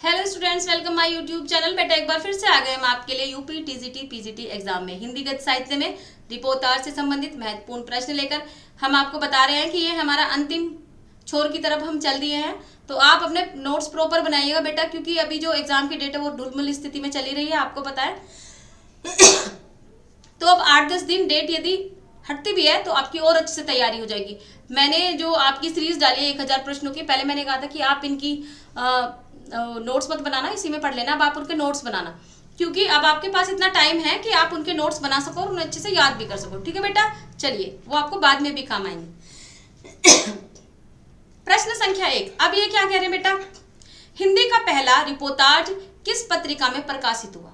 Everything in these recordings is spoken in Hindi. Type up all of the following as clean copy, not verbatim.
Hello students, welcome my YouTube channel. बेटा एक बार फिर से आ गए हम आपके लिए यूपी टीजीटी पीजीटी एग्जाम में हिंदी गद्य साहित्य में रिपोर्टाज से संबंधित महत्वपूर्ण प्रश्न लेकर हम आपको बता रहे हैं कि ये हमारा अंतिम छोर की तरफ हम चल दिए हैं। तो आप अपने नोट्स प्रॉपर बनाइएगा बेटा, क्योंकि अभी जो एग्जाम की डेट है वो ढुलमुल स्थिति में चली रही है, आपको पता है। तो अब 8-10 दिन डेट यदि हटती भी है तो आपकी और अच्छे से तैयारी हो जाएगी। मैंने जो आपकी सीरीज डाली है 1000 प्रश्नों की, पहले मैंने कहा था कि आप इनकी नोट्स मत बनाना, इसी में पढ़ लेना। अब आप उनके नोट्स बनाना, क्योंकि अब आपके पास इतना टाइम है कि आप उनके नोट्स बना सको और उन्हें अच्छे से याद भी कर सको। ठीक है बेटा, चलिए वो आपको बाद में भी काम आएंगे। प्रश्न संख्या 1। अब ये क्या कह रहे हैं बेटा, हिंदी का पहला रिपोर्टाज किस पत्रिका में प्रकाशित हुआ?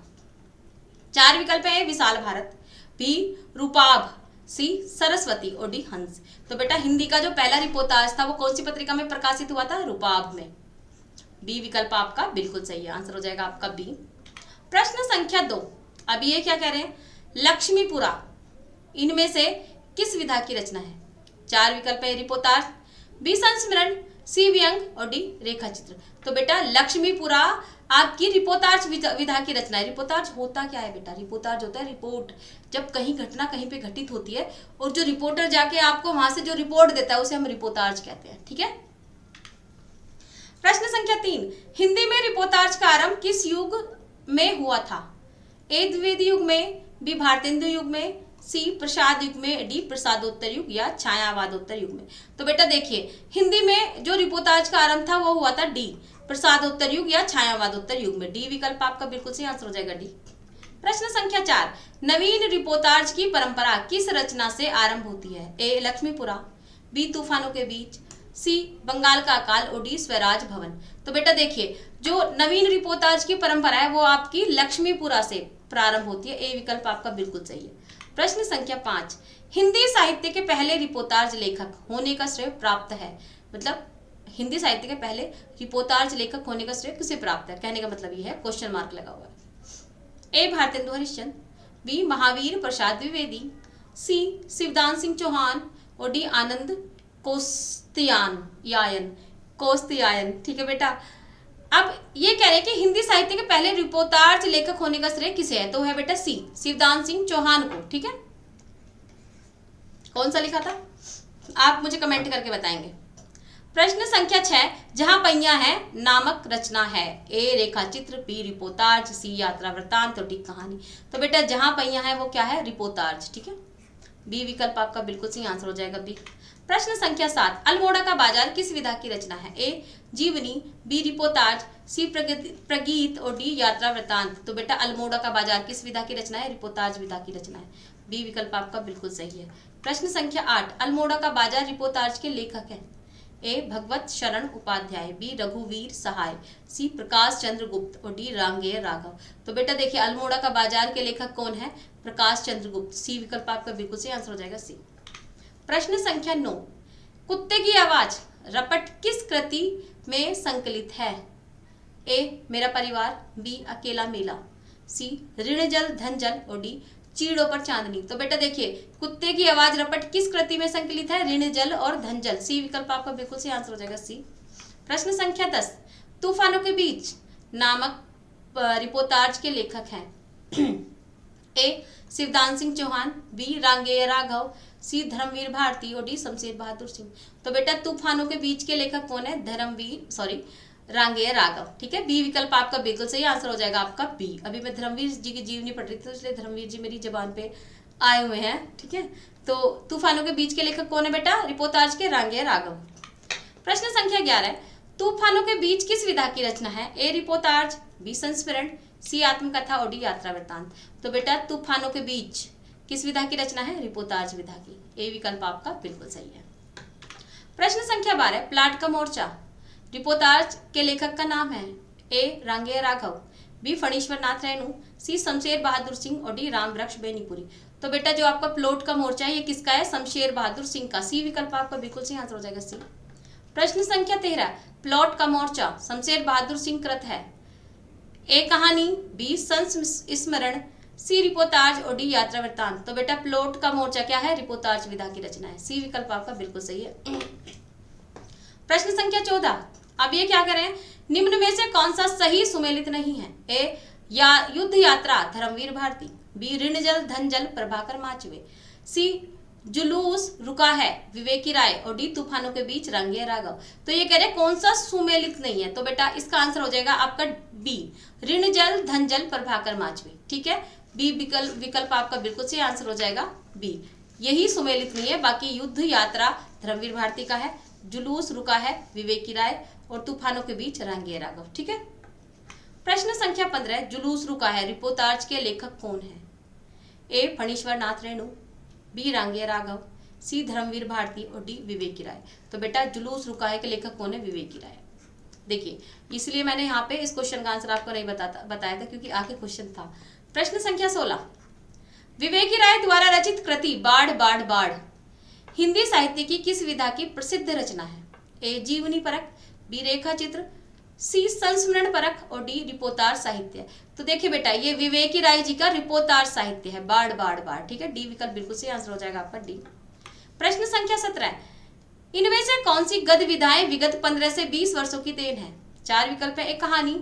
4 विकल्प है। विशाल भारत, बी रूपाभ, सी सरस्वती और डी हंस। तो बेटा हिंदी का जो पहला रिपोर्टाज था वो कौन सी पत्रिका में प्रकाशित हुआ था? रूपाभ में। बी विकल्प आपका बिल्कुल सही है, आंसर हो जाएगा आपका बी। प्रश्न संख्या 2। अब ये क्या कह रहे हैं, लक्ष्मीपुरा इनमें से किस विधा की रचना है? 4 विकल्प है। रिपोर्टाज, बी संस्मरण, सी व्यंग और डी रेखा चित्र। तो बेटा लक्ष्मीपुरा आपकी रिपोर्टाज विधा की रचना है। रिपोर्टाज होता क्या है बेटा? रिपोर्टाज होता है रिपोर्ट। जब कहीं घटना कहीं पे घटित होती है और जो रिपोर्टर जाके आपको वहां से जो रिपोर्ट देता है उसे हम रिपोर्टाज कहते हैं। ठीक है। प्रश्न संख्या 3। हिंदी में रिपोर्टाज का आरंभ किस युग में हुआ था? ए द्विवेदी युग में, बी भारतेंदु युग में, सी प्रसाद युग में, डी प्रसादोत्तर युग या छायावादोत्तर युग में। तो बेटा देखिए हिंदी में जो रिपोर्टाज का आरंभ था वो हुआ था डी प्रसादोत्तर युग या छायावादोत्तर युग में। डी विकल्प आपका बिल्कुल सही आंसर हो जाएगा, डी। प्रश्न संख्या 4। नवीन रिपोर्टाज की परंपरा किस रचना से आरंभ होती है? ए लक्ष्मीपुरा, बी तूफानों के बीच, सी बंगाल का अकाल और डी स्वराज भवन। तो बेटा देखिए जो नवीन रिपोर्टाज की परंपरा है वो आपकी लक्ष्मीपुरा से प्रारंभ होती है। ए विकल्प आपका बिल्कुल सही है। प्रश्न संख्या 5। हिंदी साहित्य के पहले रिपोर्टाज लेखक होने का श्रेय प्राप्त है, मतलब हिंदी साहित्य के पहले रिपोर्टाज लेखक होने का श्रेय किसे प्राप्त है? कहने का मतलब ये है, क्वेश्चन मार्क लगा हुआ है। ए भारतेंदु हरिश्चंद्र, बी महावीर प्रसाद द्विवेदी, सी शिवदान सिंह चौहान और डी आनंद कोस्तियायन। ठीक है बेटा। अब ये कह रहे हैं कि हिंदी साहित्य के पहले रिपोर्टाज लेखक होने का श्रेय किसे है? तो है बेटा सी शिवदान सिंह चौहान को। ठीक है, कौन सा लिखा था आप मुझे कमेंट करके बताएंगे। प्रश्न संख्या 6। जहां पहिया है नामक रचना है? ए रेखा चित्र, बी रिपोर्टाज, सी यात्रा वृत्तांत और डी कहानी। तो बेटा जहां पहिया है वो क्या है? रिपोर्टाज। ठीक है, बी विकल्प आपका बिल्कुल सही आंसर हो जाएगा, बी। प्रश्न संख्या 7। अल्मोड़ा का बाजार किस विधा की रचना है? ए जीवनी, बी रिपोर्टाज, सी प्रगीत और डी यात्रा वृत्तांत। तो बेटा अल्मोड़ा का बाजार किस विधा की रचना है? रिपोर्टाज विधा की रचना है। बी विकल्प आपका बिल्कुल सही है। प्रश्न संख्या 8। अल्मोड़ा का बाजार रिपोर्टाज के लेखक हैं? ए भगवत शरण उपाध्याय, बी रघुवीर सहाय, सी प्रकाश चंद्र गुप्त और डी रांगेय राघव। तो बेटा देखिए अल्मोड़ा का बाजार के लेखक कौन है? प्रकाश चंद्र गुप्त। सी विकल्प आपका बिल्कुल सही आंसर हो जाएगा, सी। प्रश्न संख्या 9। कुत्ते की आवाज रपट किस कृति में संकलित है? ए मेरा परिवार, बी अकेला मेला, सी ऋण जल धन जल और डी चीड़ों पर चांदनी। तो बेटा देखिए कुत्ते की आवाज रपट किस कृति में संकलित है? ऋण जल और धन जल। सी विकल्प आपका बिल्कुल सही आंसर हो जाएगा, सी। प्रश्न संख्या 10। तूफानों के बीच नामक रिपोर्टाज के लेखक हैं? ए शिवदान सिंह चौहान, बी रांगेय राघव, सी धर्मवीर भारती और डी शमशेर बहादुर सिंह। तो बेटा तूफानों के बीच के लेखक कौन है? रांगेय राघव। ठीक है, बी विकल्प आपका बिल्कुल सही आंसर हो जाएगा आपका, बी। अभी मैं धर्मवीर जी की जीवनी पढ़ रही थी तो इसलिए धर्मवीर जी मेरी जबान पे आए हुए हैं। ठीक है, तो तूफानों के बीच के लेखक कौन है बेटा? रिपोर्टाज के रांगेय राघव। प्रश्न संख्या 11। तूफानों के बीच किस विधा की रचना है? ए रिपोर्टाज, बी संस्मरण, सी आत्मकथा और डी यात्रा वृत्तांत। तो बेटा तूफानों के बीच किस विधा की रचना है? रिपोर्टाज विधा की। ए विकल्प आपका बिल्कुल सही है। प्रश्न संख्या 12। प्लाट का मोर्चा रिपोर्टाज के लेखक का नाम है? ए रांगेय राघव, बी फणीश्वर नाथ रेणु, सी शमशेर बहादुर सिंह और डी राम वृक्ष बेनीपुरी। तो बेटा जो आपका प्लॉट का मोर्चा है ये किसका है? शमशेर बहादुर सिंह का। सी विकल्प आपका बिल्कुल सही आंसर हो जाएगा, सी। प्रश्न संख्या 13। प्लॉट का मोर्चा शमशेर बहादुर सिंह कृत है? ए कहानी, बी संस्मरण, सी रिपोर्टाज और डी यात्रा वृत्तांत। तो बेटा प्लॉट का मोर्चा क्या है? रिपोर्टाज विधा की रचना है। सी विकल्प आपका बिल्कुल सही है। प्रश्न संख्या 14। अब ये क्या करें, निम्न में से कौन कौन सा सही सुमेलित नहीं है? ए या युद्ध यात्रा धर्मवीर भारती, बी ऋण जल धन जल प्रभाकर माचवे, सी जुलूस रुका है विवेकी राय और डी तूफानों के बीच रंगे राघव। तो ये कह रहे कौन सा सुमेलित नहीं है, तो बेटा इसका आंसर हो जाएगा आपका बी ऋण जल धन जल प्रभाकर माचवे। ठीक है, बी विकल्प आपका बिल्कुल सही आंसर हो जाएगा बी, यही सुमेलित नहीं है। बाकी युद्ध यात्रा धर्मवीर भारती का है, जुलूस रुका है विवेकी राय और तूफानों के बीच रंगे राघव। ठीक है, प्रश्न संख्या 15, जुलूस रुका है रिपोर्टाज के लेखक कौन है? ए फणीश्वर नाथ रेणु, बी रांगे राघव, सी धर्मवीर भारती और डी विवेकी राय। तो बेटा जुलूस रुका है के लेखक कौन है? विवेकी राय। देखिए इसलिए मैंने यहाँ पे इस क्वेश्चन का आंसर आपको नहीं बताया था क्योंकि आगे क्वेश्चन था। प्रश्न संख्या 16, विवेकी राय द्वारा रचित कृति बाढ़ बाढ़ बाढ़ हिंदी साहित्य की किस विधा की प्रसिद्ध रचना है? ए जीवनी परक, बी रेखा चित्र, सी संस्मरण परक और डी रिपोर्टाज साहित्य। तो देखिए बेटा ये विवेकी राय जी का रिपोर्टाज साहित्य है बाढ़ बाढ़ बाढ़। ठीक है, डी विकल्प बिल्कुल सही आंसर हो जाएगा आपका डी। प्रश्न संख्या 17, इनमें से कौन सी गद्य विधाएं विगत 15 से 20 वर्षों की देन है? 4 विकल्प है, ए कहानी,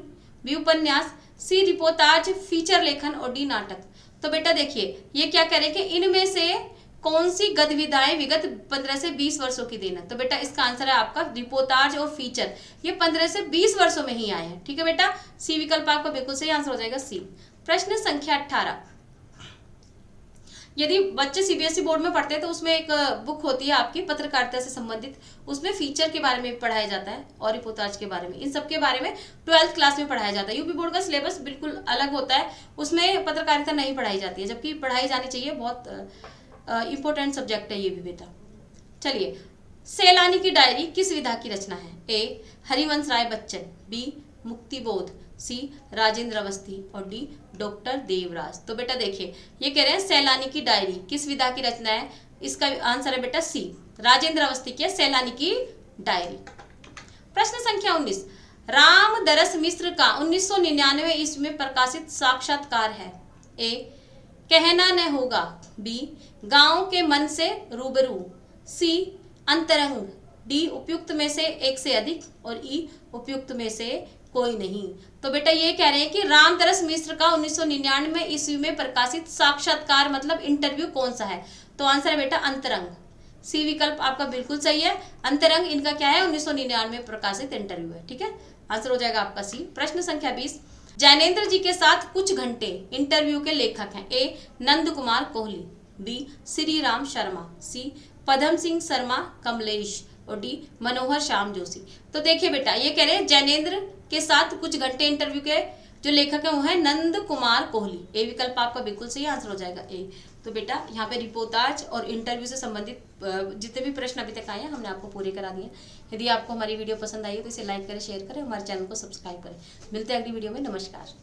बी उपन्यास, सी रिपोर्टाज फीचर लेखन और डी नाटक। तो बेटा देखिए ये क्या कह रहे हैं कि इनमें से कौन सी गद्य विधाएं विगत 15 से 20 वर्षों की देन है? तो बेटा इसका आंसर है आपका रिपोर्टाज और फीचर, ये 15 से 20 वर्षों में ही आए हैं। ठीक है बेटा, सी विकल्प आपका बिल्कुल सही आंसर हो जाएगा सी। प्रश्न संख्या 18, यदि बच्चे सीबीएसई बोर्ड में पढ़ते हैं तो उसमें एक बुक होती है आपकी पत्रकारिता से संबंधित, उसमें फीचर के बारे में पढ़ाया जाता है और रिपोर्टाज के बारे में, इन सब के बारे में 12th क्लास में पढ़ाया जाता है। यूपी बोर्ड का सिलेबस बिल्कुल अलग होता है, उसमें पत्रकारिता नहीं पढ़ाई जाती है, जबकि पढ़ाई जानी चाहिए, बहुत इंपॉर्टेंट सब्जेक्ट है ये भी बेटा। चलिए, सैलानी की डायरी किस विधा की रचना है? ए हरिवंश राय बच्चन, बी मुक्तिबोध, सी राजेंद्र अवस्थी और डी डॉक्टर देवराज। तो बेटा देखिए ये कह रहे हैं सैलानी की डायरी किस विधा की रचना है, इसका आंसर है बेटा सी राजेंद्र अवस्थी की सैलानी की डायरी। प्रश्न संख्या 19, रामदरस मिश्र का 1999 ईस्वी में प्रकाशित साक्षात्कार है? ए कहना न होगा, बी गांव के मन से रूबरू, सी अंतरंग, डी उपयुक्त में से एक से अधिक और ई उपयुक्त में से कोई नहीं। तो बेटा ये कह रहे हैं कि रामदरस मिश्र का 1999 ईस्वी में प्रकाशित साक्षात्कार मतलब इंटरव्यू कौन सा है? तो आंसर है बेटा अंतरंग, सी विकल्प आपका बिल्कुल सही है। अंतरंग इनका क्या है? 1999 में प्रकाशित इंटरव्यू है। ठीक है, आंसर हो जाएगा आपका सी। प्रश्न संख्या 20, जैनेन्द्र जी के साथ कुछ घंटे इंटरव्यू के लेखक हैं? ए नंद कुमार कोहली, बी श्री राम शर्मा, सी पदम सिंह शर्मा कमलेश और डी मनोहर श्याम जोशी। तो देखिए बेटा ये कह रहे हैं जैनेन्द्र के साथ कुछ घंटे इंटरव्यू के जो लेखक हैं वो है नंद कुमार कोहली, ए विकल्प आपका बिल्कुल सही आंसर हो जाएगा ए। तो बेटा यहाँ पे रिपोर्टाज और इंटरव्यू से संबंधित जितने भी प्रश्न अभी तक आए हैं हमने आपको पूरे करा दिए। यदि आपको हमारी वीडियो पसंद आई है तो इसे लाइक करें, शेयर करें, हमारे चैनल को सब्सक्राइब करें। मिलते हैं अगली वीडियो में, नमस्कार।